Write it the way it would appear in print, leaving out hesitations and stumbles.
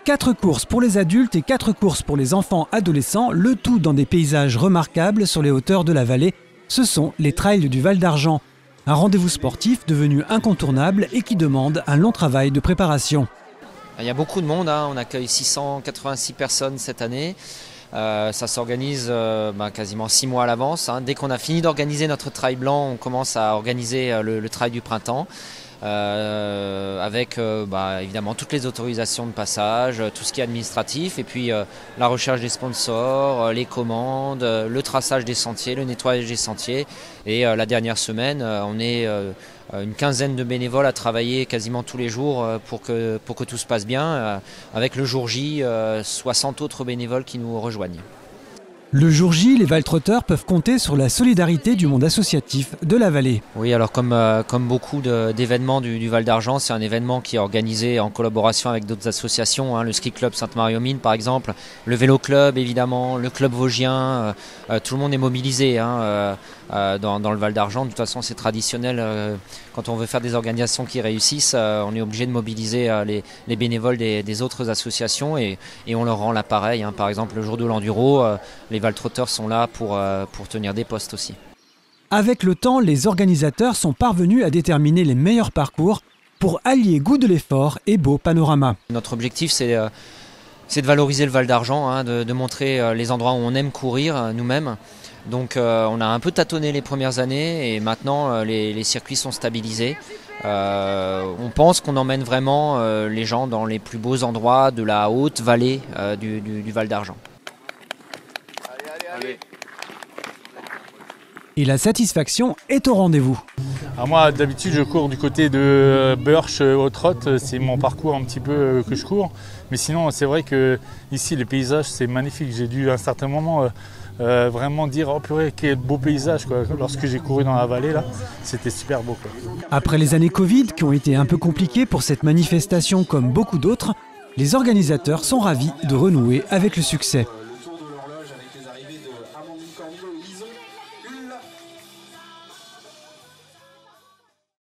4 courses pour les adultes et 4 courses pour les enfants adolescents, le tout dans des paysages remarquables sur les hauteurs de la vallée. Ce sont les trails du Val d'Argent. Un rendez-vous sportif devenu incontournable et qui demande un long travail de préparation. Il y a beaucoup de monde, on accueille 686 personnes cette année. Ça s'organise quasiment 6 mois à l'avance. Dès qu'on a fini d'organiser notre trail blanc, on commence à organiser le trail du printemps. Avec évidemment toutes les autorisations de passage, tout ce qui est administratif et puis la recherche des sponsors, les commandes, le traçage des sentiers, le nettoyage des sentiers et la dernière semaine on est une quinzaine de bénévoles à travailler quasiment tous les jours pour que tout se passe bien, avec le jour J 60 autres bénévoles qui nous rejoignent. Le jour J, les Valtrotteurs peuvent compter sur la solidarité du monde associatif de la vallée. Oui, alors comme beaucoup d'événements du Val d'Argent, c'est un événement qui est organisé en collaboration avec d'autres associations, le ski club Sainte-Marie-aux-Mines par exemple, le vélo club évidemment, le club vosgien, tout le monde est mobilisé dans le Val d'Argent. De toute façon, c'est traditionnel, quand on veut faire des organisations qui réussissent, on est obligé de mobiliser les bénévoles des autres associations et on leur rend l'appareil. Par exemple, le jour de l'enduro, les Valtrotteurs sont là pour tenir des postes aussi. Avec le temps, les organisateurs sont parvenus à déterminer les meilleurs parcours pour allier goût de l'effort et beau panorama. Notre objectif, c'est de valoriser le Val d'Argent, de montrer les endroits où on aime courir nous-mêmes. Donc on a un peu tâtonné les premières années et maintenant les circuits sont stabilisés. On pense qu'on emmène vraiment les gens dans les plus beaux endroits de la haute vallée du Val d'Argent. Allez. Et la satisfaction est au rendez-vous. Alors moi, d'habitude, je cours du côté de Birch au trot. C'est mon parcours un petit peu que je cours. Mais sinon, c'est vrai que ici, les paysages, c'est magnifique. J'ai dû à un certain moment vraiment dire « Oh purée, quel beau paysage !» Lorsque j'ai couru dans la vallée, là, c'était super beau, quoi. Après les années Covid, qui ont été un peu compliquées pour cette manifestation comme beaucoup d'autres, les organisateurs sont ravis de renouer avec le succès.